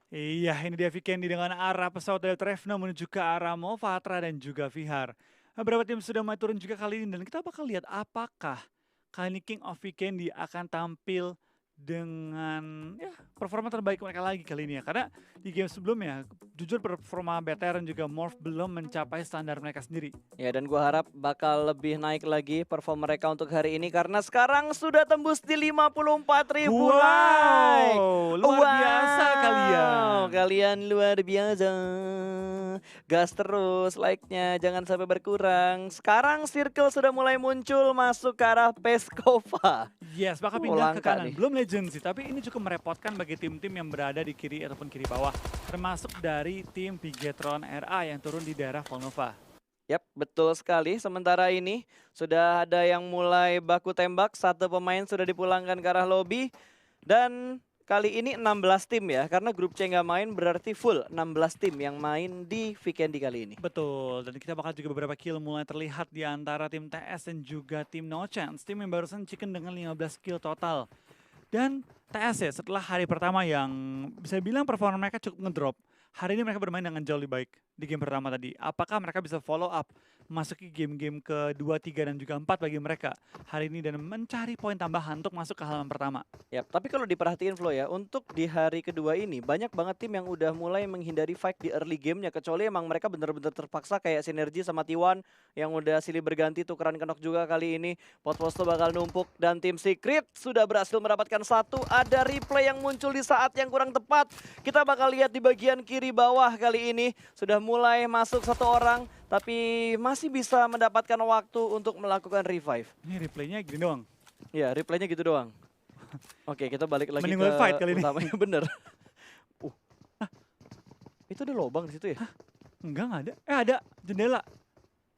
Iya, ini dia Vikendi dengan arah pesawat dari Trevno menuju ke arah Movatra dan juga Vihar. Beberapa tim sudah mulai turun juga kali ini dan kita bakal lihat apakah kali ini King of Vikendi akan tampil dengan ya performa terbaik mereka lagi kali ini ya. Karena di game sebelumnya, jujur performa BTR dan juga Morph belum mencapai standar mereka sendiri. Ya, dan gua harap bakal lebih naik lagi perform mereka untuk hari ini karena sekarang sudah tembus di 54.000 like. Wow, luar biasa Wow, kalian. kalian luar biasa. Gas terus like-nya, jangan sampai berkurang. Sekarang circle sudah mulai muncul masuk ke arah Peskova. Yes, bakal pindah ke Langka kanan. nih. Belum legend sih, tapi ini cukup merepotkan bagi tim-tim yang berada di kiri ataupun kiri bawah. Termasuk dari tim Bigetron RA yang turun di daerah Volnova. Yap, betul sekali. Sementara ini sudah ada yang mulai baku tembak. Satu pemain sudah dipulangkan ke arah lobby. Dan kali ini 16 tim ya. Karena grup C nggak main berarti full 16 tim yang main di Vikendi kali ini. Betul, dan kita bakal juga beberapa kill mulai terlihat di antara tim TS dan juga tim No Chance. Tim yang barusan chicken dengan 15 kill total. Dan TS ya, setelah hari pertama yang bisa bilang performa mereka cukup ngedrop. Hari ini mereka bermain dengan jauh lebih baik di game pertama tadi. Apakah mereka bisa follow up masuk ke game-game ke-2, 3, dan juga 4 bagi mereka hari ini dan mencari poin tambahan untuk masuk ke halaman pertama? Yap, tapi kalau diperhatiin Flo ya, untuk di hari kedua ini banyak banget tim yang udah mulai menghindari fight di early gamenya. Kecuali emang mereka bener-bener terpaksa kayak Sinergi sama T1 yang udah silih berganti tukeran kenok juga kali ini. Potposto bakal numpuk dan tim Secret sudah berhasil mendapatkan satu. Ada replay yang muncul di saat yang kurang tepat. Kita bakal lihat di bagian kiri bawah kali ini. Sudah mulai masuk satu orang, tapi masih bisa mendapatkan waktu untuk melakukan revive. Ini replaynya gini doang. Ya, replaynya gitu doang. Oke, kita balik lagi Mending ke fight kali ini. utamanya. Bener. Uh, itu ada lubang di situ ya? Nggak ada. Ada jendela.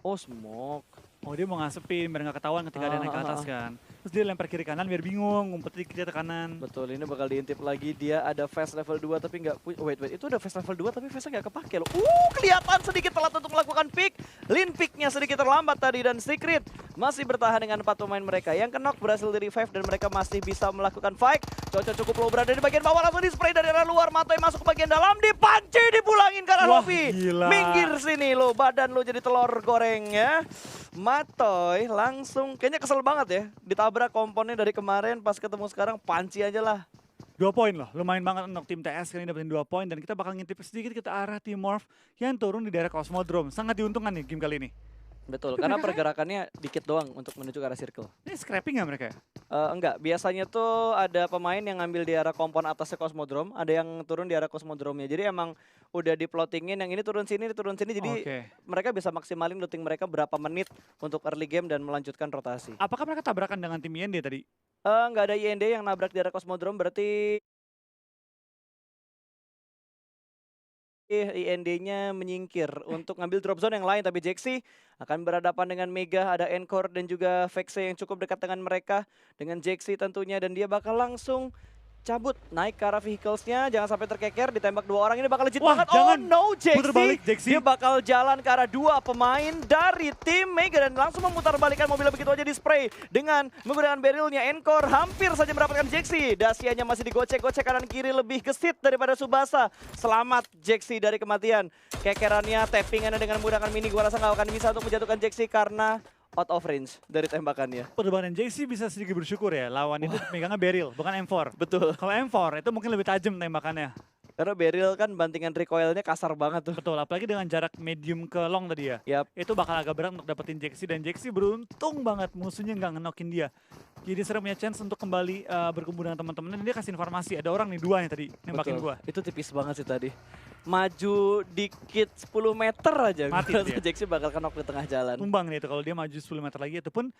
Oh, smoke. Oh, dia mau ngasepin biar nggak ketahuan ketika dia naik ke atas kan. Terus dia lempar kiri kanan biar bingung, ngumpet dikit ke kanan. Betul, ini bakal diintip lagi. Dia ada fast level 2 tapi nggak punya. Wait, itu ada fast level 2 tapi fastnya nggak kepake loh. Kelihatan sedikit telat untuk melakukan pick. Lin picknya sedikit terlambat tadi dan Secret masih bertahan dengan 4 pemain mereka. Yang kenok berhasil di revive dan mereka masih bisa melakukan fight. Coco cukup low berada di bagian bawah, langsung di spray dari arah luar. Matoy masuk ke bagian dalam, dipanci, dipulangin ke arah Wah, lobby. gila. Minggir sini lo, badan lo jadi telur goreng ya. Matoy langsung kayaknya kesel banget ya. Ditabrak komponnya dari kemarin pas ketemu sekarang panci aja lah. 2 poin loh, lumayan banget untuk tim TS kali ini dapetin 2 poin. Dan kita bakal ngintip sedikit ke arah tim Morph yang turun di daerah Cosmodrome. Sangat diuntungkan nih game kali ini. Betul, Tapi karena mereka pergerakannya dikit doang untuk menuju ke arah circle. Ini scrapping nggak mereka ya? Enggak, biasanya tuh ada pemain yang ngambil di arah kompon atasnya Cosmodrome, ada yang turun di arah Cosmodrome-nya. Jadi emang udah di-plottingin yang ini turun sini, jadi Oke. mereka bisa maksimalin looting mereka berapa menit untuk early game dan melanjutkan rotasi. Apakah mereka tabrakan dengan tim IND tadi? Nggak ada IND yang nabrak di arah Cosmodrome, berarti IND-nya menyingkir untuk ngambil drop zone yang lain, tapi Jaxi akan berhadapan dengan Mega, ada Encore dan juga Vexe yang cukup dekat dengan mereka, dengan Jaxi tentunya, dan dia bakal langsung cabut naik ke arah vehicles-nya, jangan sampai terkeker, ditembak 2 orang ini bakal legit Wah, banget. jangan. Oh no, Puter balik, Jaxi, Jaxi. dia bakal jalan ke arah 2 pemain dari tim Mega dan langsung memutar balikan mobilnya begitu aja di spray dengan menggunakan barrelnya. Encore hampir saja mendapatkan Jaxi, Dasianya masih digocek-gocek kanan kiri, lebih gesit daripada Subasa. Selamat Jaxi dari kematian. Kekerannya, tappingannya dengan menggunakan mini, gua rasa nggak akan bisa untuk menjatuhkan Jaxi karena out of range dari tembakannya. Perbankan JC bisa sedikit bersyukur ya, lawan itu megangnya barrel, bukan M4. Betul. Kalau M4 itu mungkin lebih tajam tembakannya. Karena barrel kan bantingan recoilnya kasar banget tuh. Betul, apalagi dengan jarak medium ke long tadi ya. Yap. Itu bakal agak berat untuk dapetin Jaxi dan Jaxi beruntung banget musuhnya nggak ngenokin dia. Jadi sering punya chance untuk kembali berkumpul dengan teman-teman dan dia kasih informasi ada orang nih 2 nih tadi nembakin Betul. gua. Itu tipis banget sih tadi. Maju dikit 10 meter aja. Mati Gua dia. rasa Jaxi bakal kenok di tengah jalan. Tumbang nih itu kalau dia maju 10 meter lagi itu pun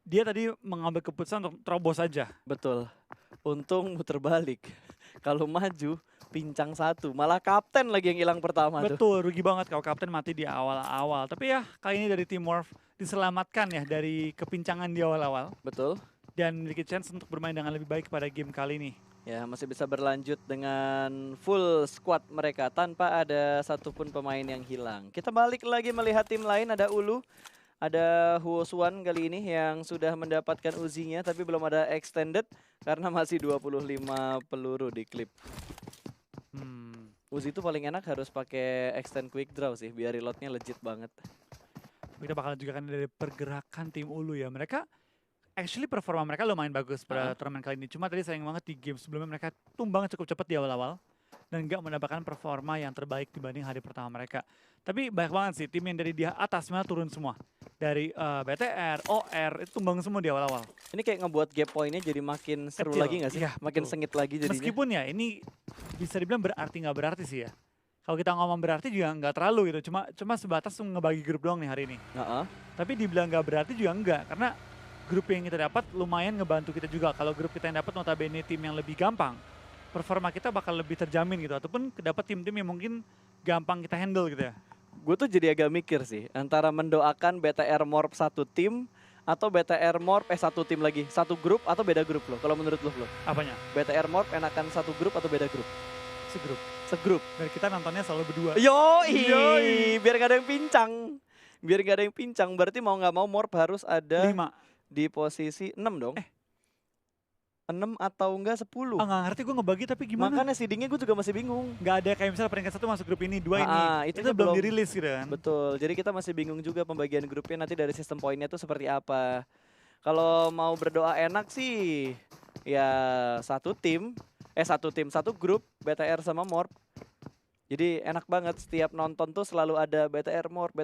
dia tadi mengambil keputusan untuk terobos aja. Betul. Untung muter balik. Kalau maju pincang 1. Malah kapten lagi yang hilang pertama tuh. Betul, rugi banget kalau kapten mati di awal-awal. Tapi ya kali ini dari tim Morph diselamatkan ya dari kepincangan di awal-awal. Betul. Dan memiliki chance untuk bermain dengan lebih baik pada game kali ini. Ya, masih bisa berlanjut dengan full squad mereka tanpa ada satupun pemain yang hilang. Kita balik lagi melihat tim lain, ada Ulu, ada Huoswan kali ini yang sudah mendapatkan Uzinya tapi belum ada extended karena masih 25 peluru di klip. Uzi itu paling enak harus pakai extend quick draw sih, biar reloadnya legit banget. Kita bakal juga kan dari pergerakan tim Ulu ya. Mereka actually performa mereka lumayan bagus pada turnamen kali ini. Cuma tadi sayang banget di game sebelumnya mereka tumbang cukup cepat di awal-awal. Dan nggak mendapatkan performa yang terbaik dibanding hari pertama mereka. Tapi banyak banget sih tim yang dari di atas malah turun semua. Dari BTR, OR, itu tumbang semua di awal-awal. Ini kayak ngebuat gap pointnya jadi makin seru Kecil. lagi nggak sih? Iya, Makin betul. sengit lagi jadinya. Meskipun ya ini bisa dibilang berarti nggak berarti sih ya. Kalau kita ngomong berarti juga nggak terlalu gitu. Cuma sebatas ngebagi grup doang nih hari ini. Tapi dibilang nggak berarti juga enggak. Karena grup yang kita dapat lumayan ngebantu kita juga. Kalau grup kita yang dapat notabene tim yang lebih gampang, performa kita bakal lebih terjamin gitu. Ataupun dapat tim-tim yang mungkin gampang kita handle gitu ya. Gue tuh jadi agak mikir sih, antara mendoakan BTR Morph satu tim, atau BTR Morph satu tim lagi. Satu grup atau beda grup lo, kalau menurut lo? Apanya? BTR Morph enakan satu grup atau beda grup? Segrup. Segrup. Dan kita nontonnya selalu berdua. Yoi, biar gak ada yang pincang. Biar gak ada yang pincang, berarti mau gak mau Morph harus ada 5. di posisi 6 dong. 6 atau enggak 10. Nggak ngerti gue ngebagi tapi gimana? Makanya seedingnya gue juga masih bingung. Nggak ada kayak misalnya peringkat 1 masuk grup ini, 2 ini. Itu belum dirilis gitu kan. Betul, jadi kita masih bingung juga pembagian grupnya nanti dari sistem poinnya tuh seperti apa. Kalau mau berdoa enak sih, ya satu tim, satu grup, BTR sama Morph. Jadi enak banget, setiap nonton tuh selalu ada BTR Morph.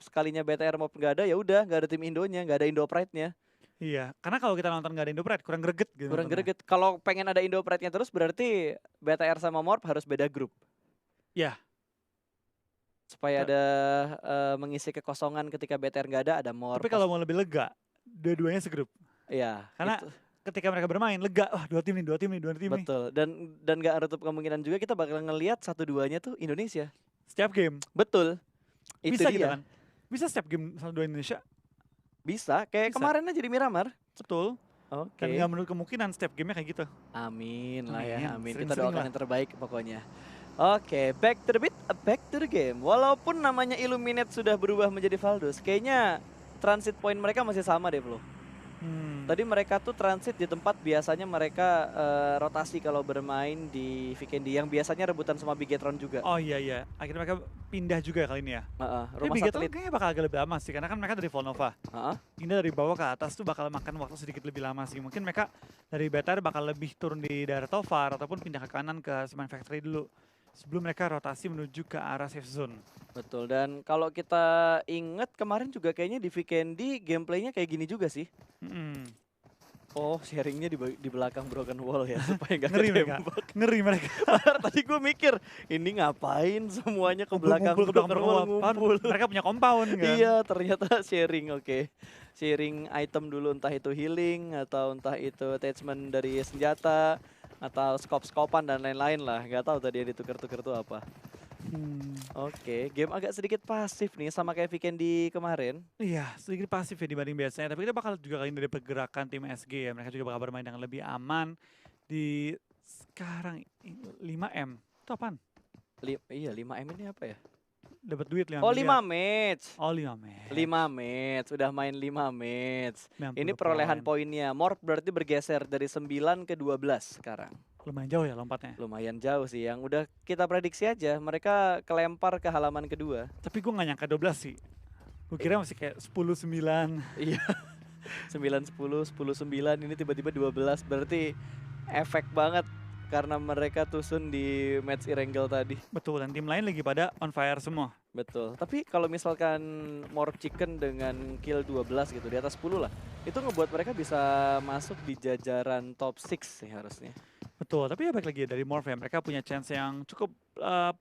Sekalinya BTR Morph nggak ada, ya udah nggak ada tim Indonya, nggak ada Indo Pride-nya. Iya, karena kalau kita nonton nggak ada Indo Pride kurang greget gitu. Kurang greget. Kalau pengen ada Indo Pride-nya terus berarti BTR sama Morph harus beda grup. Iya. Supaya ada mengisi kekosongan ketika BTR nggak ada Morph. Tapi kalau mau lebih lega, dua-duanya segrup. Iya. Karena ketika mereka bermain lega, wah dua tim nih. Betul. Dan nggak nutup kemungkinan juga kita bakal ngelihat 1-2-nya tuh Indonesia. Setiap game. Betul. Bisa itu gitu dia. kan? Bisa setiap game 1-2 Indonesia? Bisa, kayak kemarin aja di Miramar. Betul. Oke. Dan nggak menurut kemungkinan setiap gamenya kayak gitu. Amin lah ya, amin. Sering-sering Kita doakan lah. yang terbaik pokoknya. Oke, back to the beat, back to the game. Walaupun namanya Illuminate sudah berubah menjadi Valdos, kayaknya transit point mereka masih sama deh, Flo. Tadi mereka tuh transit di tempat biasanya mereka rotasi kalau bermain di Vikendi yang biasanya rebutan sama Bigetron juga. Oh iya. Akhirnya mereka pindah juga kali ini ya. Rumah Bigetron satelit. kayaknya bakal agak lebih lama sih, karena kan mereka dari Volnova. Pindah dari bawah ke atas tuh bakal makan waktu sedikit lebih lama sih. Mungkin mereka dari BTR bakal lebih turun di daerah Tovar ataupun pindah ke kanan ke Semen Factory dulu. Sebelum mereka rotasi menuju ke arah safe zone. Betul, dan kalau kita ingat kemarin juga kayaknya di Vikendi gameplaynya kayak gini juga sih. Oh, sharingnya di belakang broken wall ya, supaya nggak ketembak. Ngeri mereka. Tadi gue mikir, ini ngapain semuanya ke belakang broken wall ngumpul. Mereka punya compound kan? Iya, ternyata sharing, oke. Sharing item dulu, entah itu healing, atau entah itu attachment dari senjata, atau scope-scopean dan lain-lain lah. Nggak tahu tadi yang ditukar-tukar tuh apa. Oke, game agak sedikit pasif nih sama kayak Vikendi kemarin. Iya, sedikit pasif ya dibanding biasanya. Tapi kita bakal juga kali ini dari pergerakan tim SG ya. Mereka juga bakal bermain dengan lebih aman di sekarang 5M. Itu apaan? Iya, 5M ini apa ya? Dapat duit 5 Oh, 5 match. Oh, 5 match. 5 match, udah main 5 match. 90 Ini perolehan poinnya. Morph berarti bergeser dari 9 ke 12 sekarang. Lumayan jauh ya lompatnya. Lumayan jauh sih, yang udah kita prediksi aja. Mereka kelempar ke halaman kedua. Tapi gue gak nyangka 12 sih. Gue kira masih kayak 10-9. Iya, 9-10, 10-9, ini tiba-tiba 12. Berarti efek banget karena mereka tusun di match Irengel tadi. Betul, dan tim lain lagi pada on fire semua. Betul, tapi kalau misalkan Morph Chicken dengan kill 12 gitu, di atas 10 lah. Itu ngebuat mereka bisa masuk di jajaran top 6 sih harusnya. Betul, tapi ya balik lagi dari Morph ya, mereka punya chance yang cukup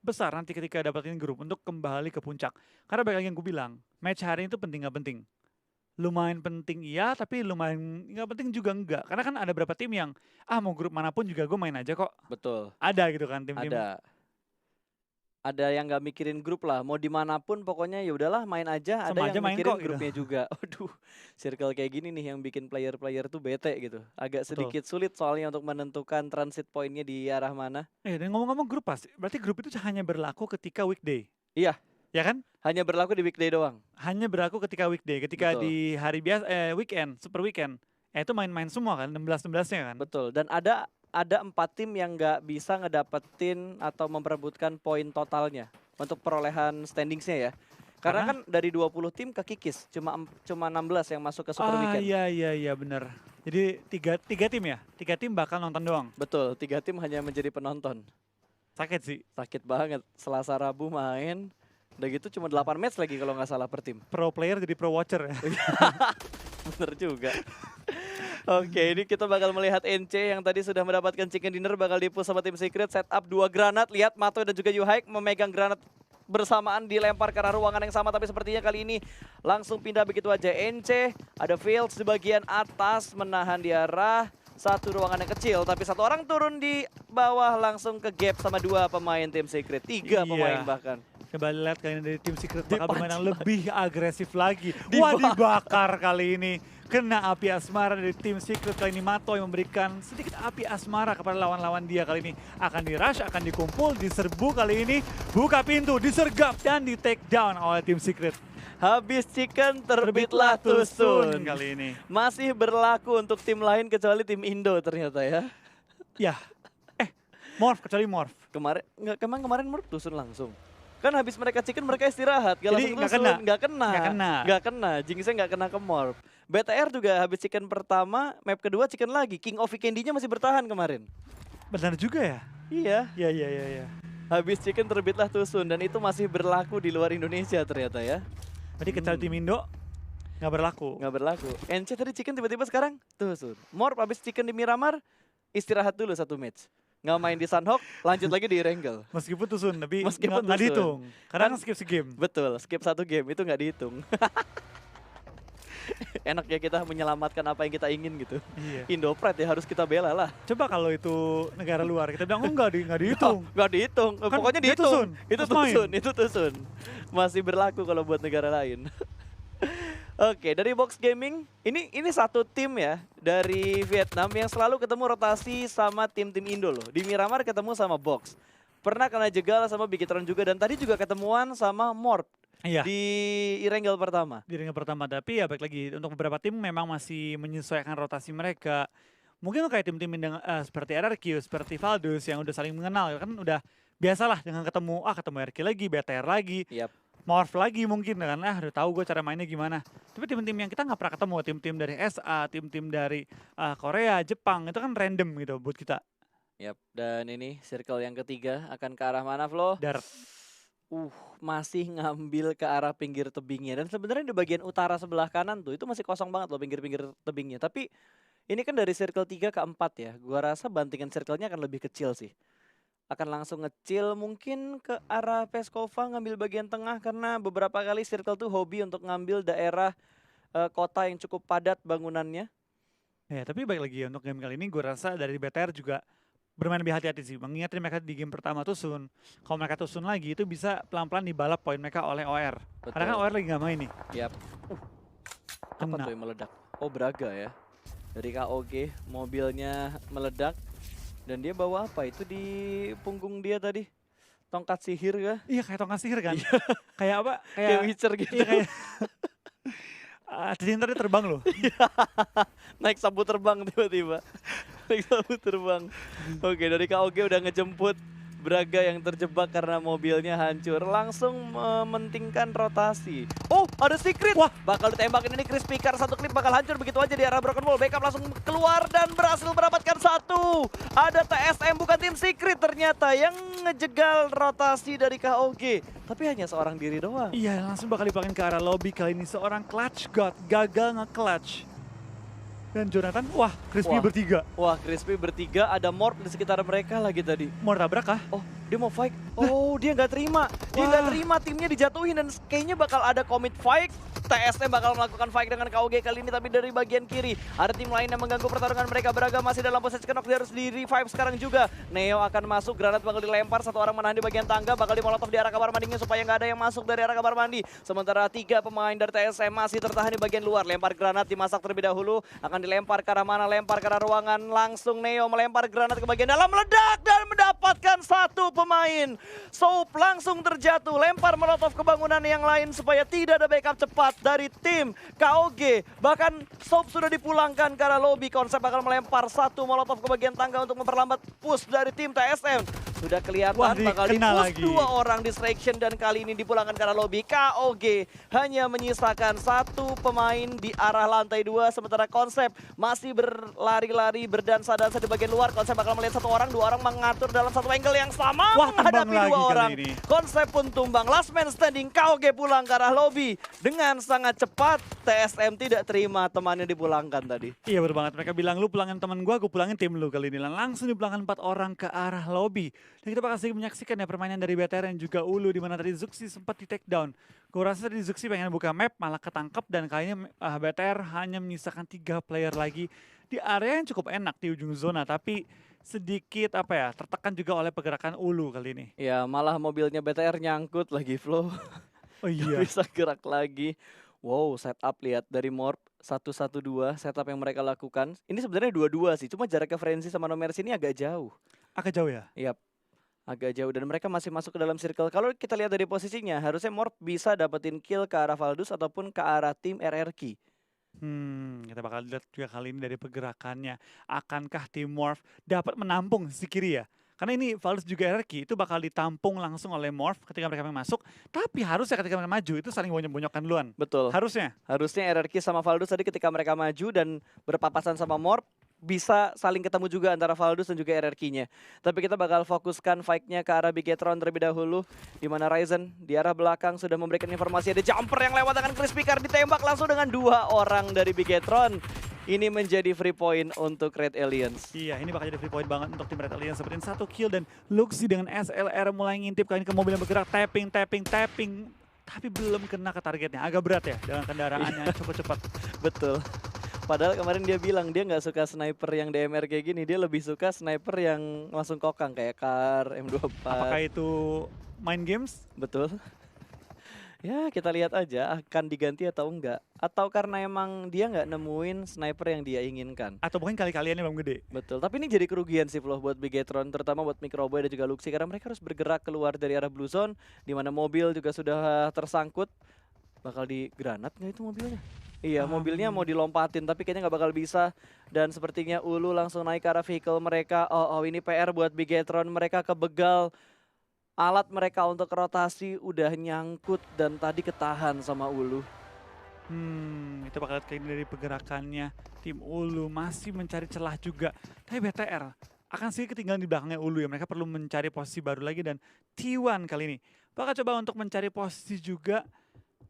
besar nanti ketika dapetin grup untuk kembali ke puncak. Karena balik lagi yang gue bilang, match hari ini tuh penting gak penting. Lumayan penting iya, tapi lumayan gak penting juga enggak. Karena kan ada beberapa tim yang, mau grup manapun juga gue main aja kok. Betul. Ada gitu kan tim-tim. Ada yang nggak mikirin grup lah, mau dimanapun pokoknya ya udahlah main aja. Ada yang mikirin grupnya gitu juga. Aduh, circle kayak gini nih yang bikin player-player tuh bete gitu. Agak sedikit sulit soalnya untuk menentukan transit pointnya di arah mana. Dan ngomong-ngomong grup pasti, berarti grup itu hanya berlaku ketika weekday. Iya. Ya kan? Hanya berlaku di weekday doang. Hanya berlaku ketika weekday, ketika di hari biasa, weekend, super weekend. Itu main-main semua kan, 16-16-nya kan? Betul, dan ada ada 4 tim yang nggak bisa ngedapetin atau memperebutkan poin totalnya untuk perolehan standingsnya ya. Karena kan dari 20 tim kekikis, cuma 16 yang masuk ke Super Weekend. Iya bener. Jadi tiga tim ya? 3 tim bakal nonton doang? Betul, 3 tim hanya menjadi penonton. Sakit sih. Sakit banget, Selasa Rabu main, udah gitu cuma 8 match lagi kalau nggak salah per tim. Pro player jadi pro watcher ya? Bener juga. Oke, ini kita bakal melihat NC yang tadi sudah mendapatkan chicken dinner bakal di-push sama tim Secret. Setup 2 granat, lihat Mato dan juga Yuhaik memegang granat bersamaan dilempar ke arah ruangan yang sama, tapi sepertinya kali ini langsung pindah begitu aja. NC, ada Fields di bagian atas menahan di arah satu ruangan yang kecil, tapi satu orang turun di bawah langsung ke gap sama 2 pemain tim Secret, 3 pemain bahkan. Coba lihat kali ini dari tim Secret bakal bermain yang lebih agresif lagi. Wah, dibakar kali ini. Kena api asmara dari tim Secret kali ini. Mato yang memberikan sedikit api asmara kepada lawan-lawan dia kali ini. Akan di-rush, akan dikumpul, diserbu kali ini. Buka pintu, disergap dan di-take down oleh tim Secret. Habis chicken terbitlah tusun kali ini. Masih berlaku untuk tim lain kecuali tim Indo ternyata ya. Ya, Morph kecuali Morph. Kemarin Morph tusun langsung. Kan habis mereka chicken mereka istirahat, gak langsung tusun, nggak kena. Jinxnya nggak kena ke Morph. BTR juga habis chicken pertama, map kedua chicken lagi. King of Weekend-nya masih bertahan kemarin. Benar juga ya? Iya. Iya. Habis chicken terbitlah tusun dan itu masih berlaku di luar Indonesia ternyata ya. Berarti kecuali tim Indo nggak berlaku. Nggak berlaku. NC tadi chicken tiba-tiba sekarang tusun. Morph habis chicken di Miramar, istirahat dulu 1 match. Nggak main di Sunhawk, lanjut lagi di Erangel. Meskipun tusun, tapi Meskipun nggak tusun. dihitung. Karena Kan- skip game. Betul, skip 1 game itu nggak dihitung. Enak ya kita menyelamatkan apa yang kita ingin gitu. Iya. Indo Pride ya harus kita bela lah. Coba kalau itu negara luar, kita bilang nggak dihitung. Nggak dihitung, Kan pokoknya dia dihitung. tusun, Itu terus main. tusun. Masih berlaku kalau buat negara lain. Oke, dari Box Gaming, ini satu tim ya dari Vietnam yang selalu ketemu rotasi sama tim-tim Indo loh. Di Miramar ketemu sama Box. Pernah kena jegal sama Bigitron juga dan tadi juga ketemuan sama Morph Iya. di Erangel pertama. Di ring pertama, tapi ya balik lagi untuk beberapa tim memang masih menyesuaikan rotasi mereka. Mungkin kayak tim-tim seperti RRQ, seperti Valdus yang udah saling mengenal kan udah biasalah dengan ketemu RRQ lagi, BTR lagi, Yap. Morph lagi mungkin kan udah tahu gue cara mainnya gimana. Tapi tim-tim yang kita nggak pernah ketemu, tim-tim dari SA, tim-tim dari Korea, Jepang itu kan random gitu buat kita. Yap, dan ini circle yang ketiga akan ke arah mana, Flo? Darat. Masih ngambil ke arah pinggir tebingnya. Dan sebenarnya di bagian utara sebelah kanan tuh itu masih kosong banget loh pinggir-pinggir tebingnya. Tapi ini kan dari circle 3 ke 4 ya. Gua rasa bantingan circle-nya akan lebih kecil sih. Akan langsung ngecil mungkin ke arah Peskova ngambil bagian tengah karena beberapa kali circle tuh hobi untuk ngambil daerah kota yang cukup padat bangunannya. Ya, tapi balik lagi untuk game kali ini gue rasa dari BTR juga bermain lebih hati-hati sih. Mengingat mereka di game pertama tusun. Kalau mereka tusun lagi itu bisa pelan-pelan dibalap poin mereka oleh OR. Karena kan OR lagi nggak main nih. Yap. Apa Kena. tuh yang meledak? Oh, Braga ya. Dari KOG mobilnya meledak. Dan dia bawa apa? Itu di punggung dia tadi. Tongkat sihir kah? Iya kayak tongkat sihir kan. Kayak apa? Kayak Witcher gitu. Iya kayak jadi ntar dia terbang loh. Naik sapu terbang tiba-tiba. Naik sapu terbang. Oke, dari KOG udah ngejemput Braga yang terjebak karena mobilnya hancur. Langsung mementingkan rotasi. Oh, ada Secret. Wah. Bakal ditembakin ini Chris Picar. Satu klip bakal hancur begitu aja di arah Broken Wall. Backup langsung keluar dan berhasil mendapatkan 1. Ada TSM bukan tim Secret ternyata yang ngejegal rotasi dari KOG. Tapi hanya seorang diri doang. Iya langsung bakal dipakai ke arah lobby kali ini. Seorang clutch god gagal nge-clutch. Dan Jonathan, wah Crispy Wah. bertiga. Wah, Crispy bertiga, ada Morph di sekitar mereka lagi tadi. Mau tabrak kah? Oh, dia mau fight. Oh, dia nggak terima. Dia nggak Wah. terima, timnya dijatuhin dan kayaknya bakal ada commit fight. TSM bakal melakukan fight dengan KOG kali ini, tapi dari bagian kiri ada tim lain yang mengganggu pertarungan mereka. Braga masih dalam posisi knock, dia harus di revive sekarang juga. Neo akan masuk, granat bakal dilempar, satu orang menahan di bagian tangga, bakal dimolotov di arah kamar mandinya supaya nggak ada yang masuk dari arah kamar mandi. Sementara 3 pemain dari TSM masih tertahan di bagian luar. Lempar granat dimasak terlebih dahulu, akan dilempar ke arah mana? Lempar ke arah ruangan, langsung Neo melempar granat ke bagian dalam, meledak dan mendapatkan 1 pemain. Soap langsung terjatuh, lempar molotov ke bangunan yang lain supaya tidak ada backup cepat. dari tim KOG. Bahkan Soap sudah dipulangkan ke arah lobby. Konsep bakal melempar satu molotov ke bagian tangga untuk memperlambat push dari tim TSM. Sudah kelihatan bakal di-push 2 orang distraction dan kali ini dipulangkan ke arah lobby. KOG hanya menyisakan 1 pemain di arah lantai 2 sementara Konsep masih berlari-lari berdansa-dansa di bagian luar. Konsep bakal melihat 1 orang, 2 orang mengatur dalam satu angle yang sama menghadapi 2 orang. Konsep pun tumbang, last man standing. KOG pulang ke arah lobby dengan sangat cepat. TSM tidak terima temannya dipulangkan tadi. Iya betul banget, mereka bilang lu pulangin teman gua pulangin tim lu kali ini. Langsung dipulangkan 4 orang ke arah lobby. Dan kita bakal sedikit menyaksikan ya permainan dari BTR dan juga Ulu di mana tadi Zuxi sempat di take down. Gue rasa tadi Zuxi pengen buka map malah ketangkep dan kali ini BTR hanya menyisakan 3 player lagi di area yang cukup enak di ujung zona tapi sedikit tertekan juga oleh pergerakan Ulu kali ini. Ya malah mobilnya BTR nyangkut lagi Flow. Oh iya. Bisa gerak lagi. Wow, setup lihat dari Morp 112 setup yang mereka lakukan. Ini sebenarnya 2-2 sih, cuma jaraknya Frenzy sama Nomers ini agak jauh. Agak jauh ya? Yap. Agak jauh dan mereka masih masuk ke dalam circle. Kalau kita lihat dari posisinya, harusnya Morp bisa dapetin kill ke arah Valdus ataupun ke arah tim RRQ. Kita bakal lihat juga kali ini dari pergerakannya. Akankah tim Morph dapat menampung si kiri ya? Karena ini Valdus juga RRQ itu bakal ditampung langsung oleh Morph ketika mereka masuk. Tapi harusnya ketika mereka maju itu saling bonyok-bonyokkan duluan. Betul. Harusnya RRQ sama Valdus tadi ketika mereka maju dan berpapasan sama Morph, bisa saling ketemu juga antara Valdus dan juga RRQ-nya. Tapi kita bakal fokuskan fight-nya ke arah Bigetron terlebih dahulu. Di mana Ryzen di arah belakang sudah memberikan informasi ada jumper yang lewat dengan Crispy Car ditembak langsung dengan 2 orang dari Bigetron. Ini menjadi free point untuk Red Aliens. Iya, ini bakal jadi free point banget untuk tim Red Aliens. Seperti 1 kill dan Luxi dengan SLR mulai ngintip kali ini ke mobil yang bergerak. Tapping. Tapi belum kena ke targetnya. Agak berat ya dengan kendaraannya cukup cepat. Betul. Padahal kemarin dia bilang dia nggak suka sniper yang DMR kayak gini. Dia lebih suka sniper yang langsung kokang kayak Kar, M24. Apakah itu main games? Betul. Ya kita lihat aja akan diganti atau enggak. Atau karena emang dia nggak nemuin sniper yang dia inginkan. Atau mungkin kali-kaliannya belum gede. Betul, tapi ini jadi kerugian sih Flow buat Bigetron. Terutama buat Microboy dan juga Luxi. Karena mereka harus bergerak keluar dari arah Blue Zone. Dimana mobil juga sudah tersangkut. Bakal di granat nggak itu mobilnya? Iya, mobilnya mau dilompatin tapi kayaknya nggak bakal bisa. Dan sepertinya Ulu langsung naik ke arah vehicle mereka. Oh ini PR buat Bigetron, mereka kebegal. Alat mereka untuk rotasi udah nyangkut dan tadi ketahan sama Ulu. Itu bakal kayak dari pergerakannya. Tim Ulu masih mencari celah juga. Tapi BTR akan sih ketinggalan di belakangnya Ulu ya. Mereka perlu mencari posisi baru lagi dan T1 kali ini bakal coba untuk mencari posisi juga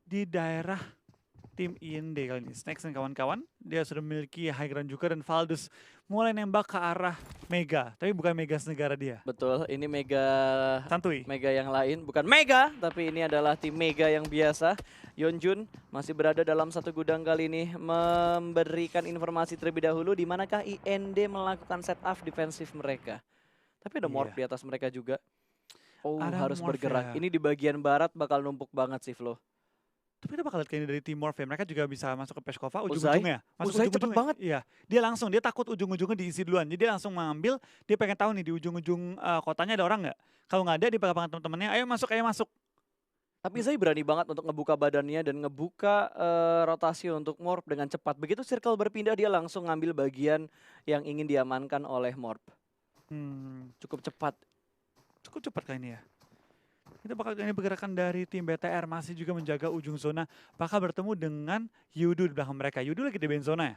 di daerah tim IND kali ini. Snakes dan kawan-kawan, dia sudah memiliki high ground juga dan Valdus mulai nembak ke arah Mega. Tapi bukan Mega negara dia. Betul, ini Mega santuy. Mega yang lain, bukan Mega, tapi ini adalah tim Mega yang biasa. Yeonjun masih berada dalam satu gudang kali ini memberikan informasi terlebih dahulu di manakah IND melakukan setup defensif mereka. Tapi ada Morph di atas mereka juga. Oh, ada harus bergerak. Ya. Ini di bagian barat bakal numpuk banget sih Flo. Tapi kita bakal lihat kayaknya dari tim Morph ya. Mereka juga bisa masuk ke Peskova ujung-ujungnya. Uzai cepet banget. Iya, dia takut ujung-ujungnya diisi duluan. Jadi dia langsung mengambil, dia pengen tahu nih di ujung-ujung kotanya ada orang nggak. Kalau nggak ada, dia bakal panggil teman-temannya, ayo masuk. Tapi Zai berani banget untuk ngebuka badannya dan ngebuka rotasi untuk Morph dengan cepat. Begitu circle berpindah, dia langsung ngambil bagian yang ingin diamankan oleh Morph. Cukup cepat. Cukup cepat kali ini ya. Kita bakal ini pergerakan dari tim BTR masih juga menjaga ujung zona. Bakal bertemu dengan Yudu di belakang mereka. Yudu lagi di band zona ya?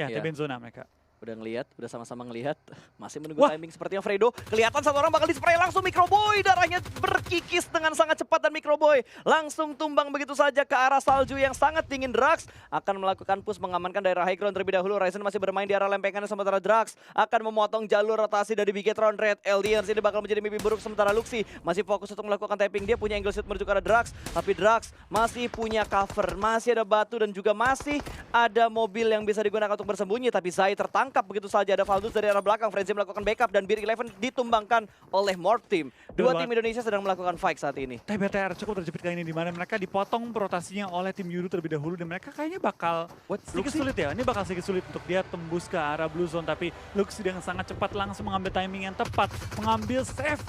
Ya, di band zona mereka. Udah ngelihat, udah sama-sama ngelihat. Masih menunggu timing sepertinya Fredo. Kelihatan satu orang bakal di-spray langsung Microboy. Darahnya berkikis dengan sangat cepat dan Microboy langsung tumbang begitu saja ke arah salju yang sangat dingin. Drax akan melakukan push mengamankan daerah high ground terlebih dahulu. Ryzen masih bermain di arah lempengan sementara Drax akan memotong jalur rotasi dari Bigetron. Red Aliens ini bakal menjadi mimpi buruk sementara Luxi masih fokus untuk melakukan tapping. Dia punya angle shoot menuju ke arah Drax. Tapi Drax masih punya cover. Masih ada batu dan juga masih ada mobil yang bisa digunakan untuk bersembunyi. Tapi Zai tertangkap begitu saja. Ada Valdus dari arah belakang. Frenzy melakukan backup dan Beer 11 ditumbangkan oleh Morph Team. Dua tim Indonesia sedang melakukan fight saat ini. Tapi BTR cukup terjepit kali ini di mana mereka dipotong rotasinya oleh tim Yudu terlebih dahulu dan mereka kayaknya bakal sedikit sulit ya. Ini bakal sedikit sulit untuk dia tembus ke arah Blue Zone tapi Luxi dengan sangat cepat langsung mengambil timing yang tepat, mengambil save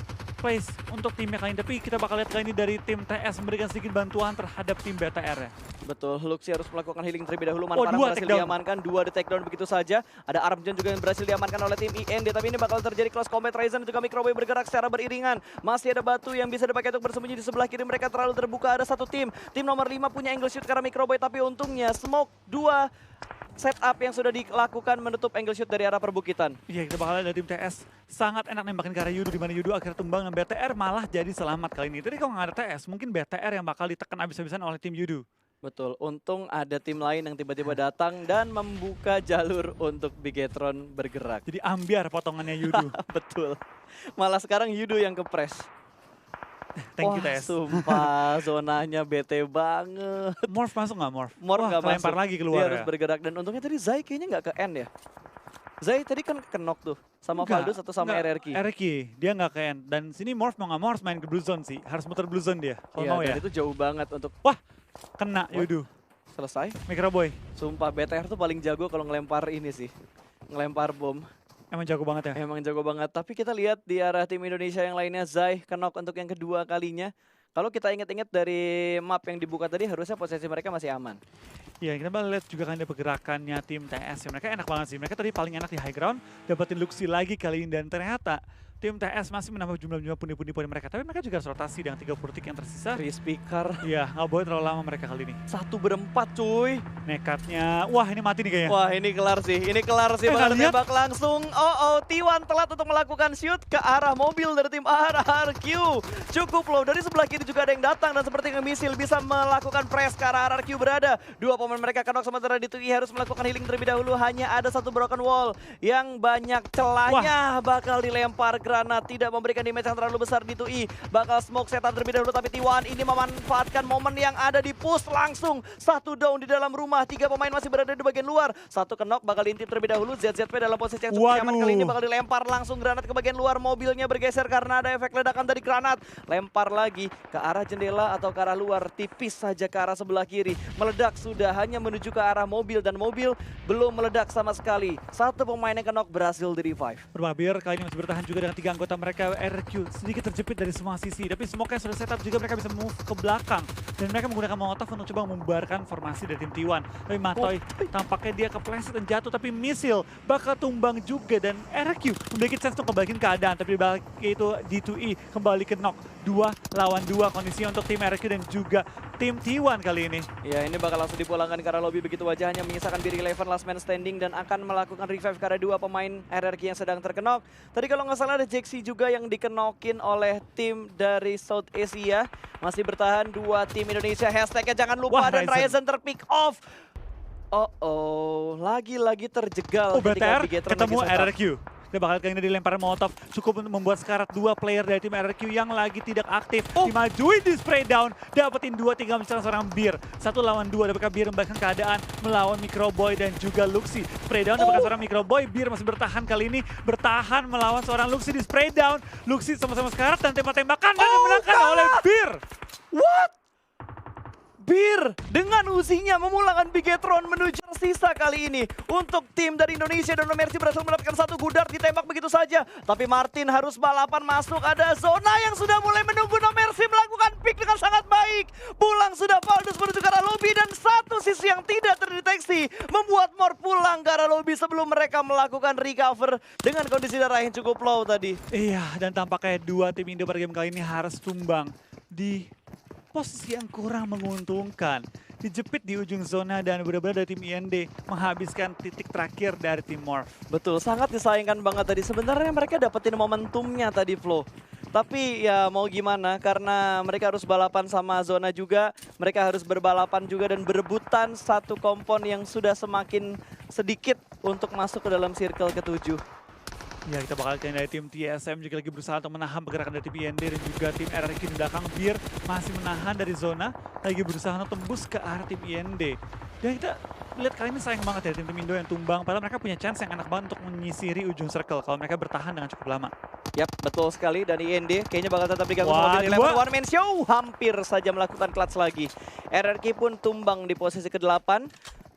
place untuk timnya kali ini. Tapi kita bakal lihat kali ini dari tim TS memberikan sedikit bantuan terhadap tim BTR ya. Betul, Luxi harus melakukan healing terlebih dahulu. Oh, Manfaat dua berhasil takedown. diamankan, 2 di takedown begitu saja. Ada Armjan juga yang berhasil diamankan oleh tim IND. Tapi ini bakal terjadi close combat. Ryzen dan juga Microwave bergerak secara beriringan. Masih ada batu yang bisa dipakai untuk bersembunyi di sebelah kiri mereka terlalu terbuka. Ada satu tim. Tim nomor 5 punya angle shoot karena Microwave. Tapi untungnya smoke 2 setup yang sudah dilakukan menutup angle shoot dari arah perbukitan. Iya, kita bakal lihat dari tim TS sangat enak nembakin ke arah Yudu, di mana Yudu akhirnya tumbang dan BTR malah jadi selamat kali ini. Tadi kalau nggak ada TS, mungkin BTR yang bakal ditekan abis-abisan oleh tim Yudu. Betul, untung ada tim lain yang tiba-tiba datang dan membuka jalur untuk Bigetron bergerak. Jadi ambiar potongannya Yudu. Betul, malah sekarang Yudo yang kepres. Thank you Wah, TS. sumpah zonanya bete banget. Morph masuk nggak Morph? Morph Wah, nggak kelempar masuk. lagi Dia keluar harus ya. bergerak dan untungnya tadi Zai kayaknya nggak ke end ya. Zai tadi kan ke knock tuh sama Enggak, Valdus atau sama enggak, RRQ. RRQ, dia nggak ke end. Dan sini Morph mau nggak mau harus main ke Blue Zone sih. Harus muter Blue Zone dia. Kalau Iya, mau dan ya. itu jauh banget untuk Kena Yudu. selesai. Microboy. Sumpah BTR tuh paling jago kalau ngelempar ini sih. Ngelempar bom. Emang jago banget ya. Emang jago banget. Tapi kita lihat di arah tim Indonesia yang lainnya, Zai ke knock untuk yang kedua kalinya. Kalau kita ingat-ingat dari map yang dibuka tadi, harusnya posisi mereka masih aman. Iya, kita bakal lihat juga kan ada pergerakannya tim TS. Ya, mereka enak banget sih. Mereka tadi paling enak di high ground, dapetin Luxi lagi kali ini. Dan ternyata tim TS masih menambah jumlah pundi-pundi poin mereka. Tapi mereka juga harus rotasi dengan 30 detik yang tersisa. Crispy Car Iya, nggak boleh terlalu lama mereka kali ini. 1 berempat cuy. Nekatnya, wah ini mati nih kayaknya. Wah ini kelar sih, bakal nggak lihat? tembak langsung. T1 telat untuk melakukan shoot ke arah mobil dari tim RRQ. Cukup loh, dari sebelah kiri juga ada yang datang dan seperti misil bisa melakukan press ke arah RRQ berada. 2 pemain mereka kenok sementara di TUI harus melakukan healing terlebih dahulu. Hanya ada 1 broken wall yang banyak celahnya. Bakal dilempar granat, tidak memberikan damage yang terlalu besar di TUI. Bakal smoke setan terlebih dahulu tapi T1 ini memanfaatkan momen yang ada di push langsung. 1 down di dalam rumah. 3 pemain masih berada di bagian luar. 1 kenok bakal diintip terlebih dahulu. ZZP dalam posisi yang cukup nyaman kali ini bakal dilempar langsung granat ke bagian luar. Mobilnya bergeser karena ada efek ledakan dari granat. Lempar lagi ke arah jendela atau ke arah luar. Tipis saja ke arah sebelah kiri. Meledak sudah, hanya menuju ke arah mobil dan mobil belum meledak sama sekali. 1 pemain yang kenok berhasil di revive. Berbabir kali ini masih bertahan juga dengan 3 anggota mereka RRQ. Sedikit terjepit dari semua sisi. Tapi smoke-nya sudah setup juga, mereka bisa move ke belakang. Dan mereka menggunakan molotov untuk coba membubarkan formasi dari tim T1. Tapi Matoy tampaknya dia kepleset dan jatuh, tapi misil bakal tumbang juga. Dan RRQ memiliki chance untuk kembaliin keadaan. Tapi balik itu D2E kembali ke knock. 2 lawan 2 kondisinya untuk tim RRQ dan juga tim T1 kali ini. Ya ini bakal langsung dipulangkan ke arah lobby begitu wajahnya menyisakan Big Eleven last man standing dan akan melakukan revive ke arah 2 pemain RRQ yang sedang terkenok. Tadi kalau nggak salah ada Jaxi juga yang dikenokin oleh tim dari South Asia. Masih bertahan 2 tim Indonesia. Hashtagnya jangan lupa. Wah, dan Ryzen Ryzen terpick off. Lagi-lagi terjegal ketika BTR Bigetron ketemu lagi setup. RRQ. Dia bakal kali ini dilempar molotov, cukup untuk membuat sekarat 2 player dari tim RRQ yang lagi tidak aktif. Dimajuin di spray down, dapetin 2 tinggal mencari seorang Bir. 1 lawan 2, dapatkan Bir membalikkan keadaan melawan Microboy dan juga Luxi. Spray down dapatkan seorang Microboy, Bir masih bertahan kali ini, bertahan melawan seorang Luxi di spray down. Luxi sama-sama sekarat dan tembak-tembakan dan dimenangkan oleh Bir. What? Bir dengan usinya memulangkan Bigetron menuju tersisa kali ini untuk tim dari Indonesia dan Mercy berhasil mendapatkan 1 gudar ditembak begitu saja. Tapi Martin harus balapan masuk, ada zona yang sudah mulai menunggu. No Mercy melakukan pick dengan sangat baik. Pulang sudah Valdus menuju ke arah lobby dan 1 sisi yang tidak terdeteksi membuat Mor pulang ke arah lobby sebelum mereka melakukan recover dengan kondisi darah yang cukup low tadi. Iya, dan tampaknya 2 tim Indo pada game kali ini harus tumbang di posisi yang kurang menguntungkan. Dijepit di ujung zona dan benar-benar dari tim IND menghabiskan titik terakhir dari tim Morph. Betul, sangat disayangkan banget tadi. Sebenarnya mereka dapetin momentumnya tadi Flo. Tapi ya mau gimana, karena mereka harus balapan sama zona juga. Mereka harus berbalapan juga dan berebutan 1 kompon yang sudah semakin sedikit untuk masuk ke dalam circle ke-7. Ya, kita bakal lihat dari tim TSM juga lagi berusaha untuk menahan pergerakan dari tim IND dan juga tim RRQ di belakang. Bir masih menahan dari zona, lagi berusaha untuk tembus ke arah tim IND. Dan kita lihat kali ini sayang banget ya tim Indo yang tumbang, padahal mereka punya chance yang enak banget untuk menyisiri ujung circle kalau mereka bertahan dengan cukup lama. Yap, betul sekali. Dan IND kayaknya bakal tetap diganggu sama Big Eleven. One Man Show hampir saja melakukan clutch lagi. RRQ pun tumbang di posisi ke-8.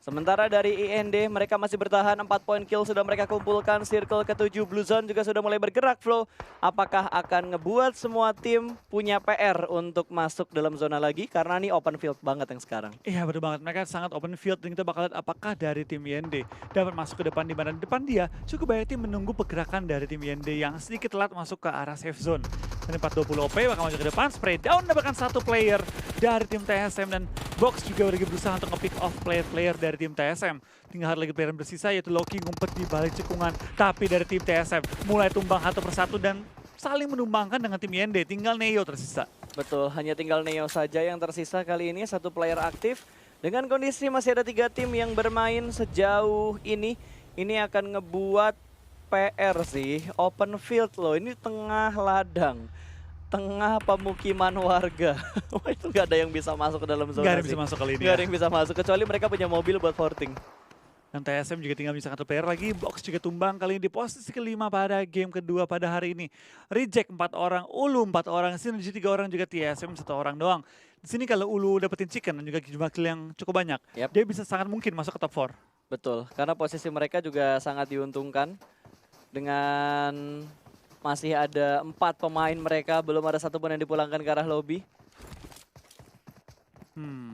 Sementara dari IND mereka masih bertahan, 4 poin kill sudah mereka kumpulkan. Circle ke-7 Blue Zone juga sudah mulai bergerak, Flo. Apakah akan ngebuat semua tim punya PR untuk masuk dalam zona lagi? Karena ini open field banget yang sekarang. Iya betul banget, mereka sangat open field dan kita bakal lihat apakah dari tim IND dapat masuk ke depan, di mana di depan dia cukup banyak tim menunggu pergerakan dari tim IND yang sedikit telat masuk ke arah safe zone. Dan 420 OP bakal maju ke depan, spray down mendapatkan satu player dari tim TSM dan Box juga lagi berusaha untuk nge-pick off player-player dari tim TSM. Tinggal lagi player yang bersisa yaitu Loki ngumpet di balik cekungan, tapi dari tim TSM mulai tumbang satu persatu dan saling menumbangkan dengan tim IND, tinggal Neo tersisa. Betul, hanya tinggal Neo saja yang tersisa kali ini, satu player aktif. Dengan kondisi masih ada 3 tim yang bermain sejauh ini akan ngebuat PR sih. Open field loh, ini tengah ladang, tengah pemukiman warga. Wah, itu gak ada yang bisa masuk ke dalam zona. Gak ada yang sih. bisa masuk kali ini. Gak ada yang bisa masuk, kecuali mereka punya mobil buat porting. Dan TSM juga tinggal bisa satu player lagi, Box juga tumbang kali ini di posisi kelima pada game kedua pada hari ini. Reject 4 orang, Ulu 4 orang, Synergy 3 orang, juga TSM 1 orang doang. Di sini kalau Ulu dapetin chicken dan juga jumlah kill yang cukup banyak, dia bisa sangat mungkin masuk ke top 4. Betul, karena posisi mereka juga sangat diuntungkan. Dengan masih ada 4 pemain mereka, belum ada satupun yang dipulangkan ke arah lobby.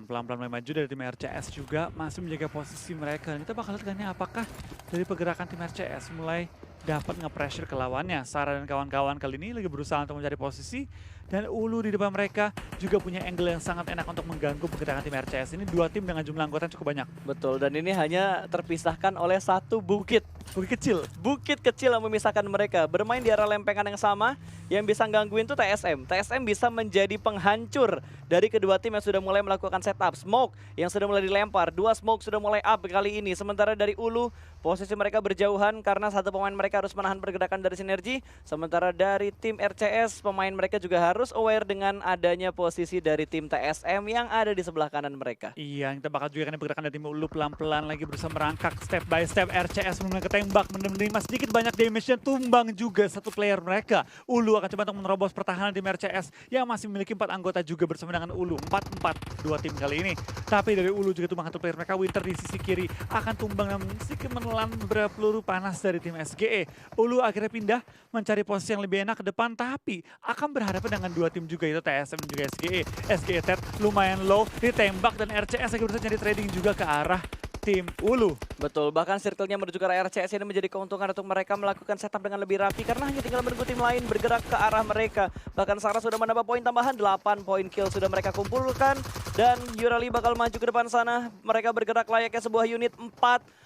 Pelan-pelan mulai maju dari tim RCS juga masih menjaga posisi mereka. Kita bakal lihat kan ya, apakah dari pergerakan tim RCS mulai dapat nge-pressure ke lawannya. Sarah dan kawan-kawan kali ini lagi berusaha untuk mencari posisi. Dan Ulu di depan mereka juga punya angle yang sangat enak untuk mengganggu pergerakan tim RCS. Ini 2 tim dengan jumlah anggota yang cukup banyak. Betul, dan ini hanya terpisahkan oleh satu bukit. Bukit kecil. Bukit kecil yang memisahkan mereka. Bermain di arah lempengan yang sama, yang bisa gangguin tuh TSM. TSM bisa menjadi penghancur dari kedua tim yang sudah mulai melakukan setup. Smoke yang sudah mulai dilempar, 2 smoke sudah mulai up kali ini. Sementara dari Ulu, posisi mereka berjauhan karena satu pemain mereka harus menahan pergerakan dari Synergy. Sementara dari tim RCS, pemain mereka juga harus aware dengan adanya posisi dari tim TSM yang ada di sebelah kanan mereka. Iya, kita bakal juga kan pergerakan dari tim Ulu pelan-pelan lagi berusaha merangkak step by step. RCS mulai ketembak, menerima sedikit banyak damage-nya, tumbang juga satu player mereka. Ulu akan coba untuk menerobos pertahanan tim RCS yang masih memiliki 4 anggota juga bersama dengan Ulu. 4-4 dua tim kali ini. Tapi dari Ulu juga tumbang satu player mereka. Winter di sisi kiri akan tumbang dan sedikit menelan beberapa peluru panas dari tim SGE. Ulu akhirnya pindah mencari posisi yang lebih enak ke depan, tapi akan berhadapan dengan 2 tim juga, itu TSM dan juga SGE. SGE Ted lumayan low, ditembak dan RCS lagi berusaha nyari trading juga ke arah tim Ulu. Betul, bahkan circle-nya menuju ke arah RCS ini menjadi keuntungan untuk mereka melakukan setup dengan lebih rapi karena hanya tinggal menunggu tim lain bergerak ke arah mereka. Bahkan Sarah sudah menambah poin tambahan, 8 poin kill sudah mereka kumpulkan dan Yurali bakal maju ke depan sana. Mereka bergerak layaknya sebuah unit 4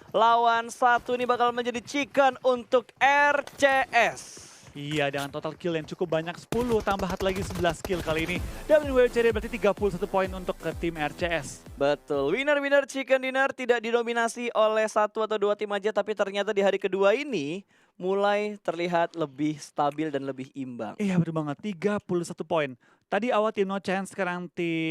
lawan 1, ini bakal menjadi chicken untuk RCS. Iya, dengan total kill yang cukup banyak, 10 tambah lagi 11 kill kali ini. Dan WCD berarti 31 poin untuk ke tim RCS. Betul, winner-winner chicken dinner tidak didominasi oleh 1 atau 2 tim aja, tapi ternyata di hari kedua ini mulai terlihat lebih stabil dan lebih imbang. Iya betul banget, 31 poin. Tadi awal tim No Chance, sekarang tim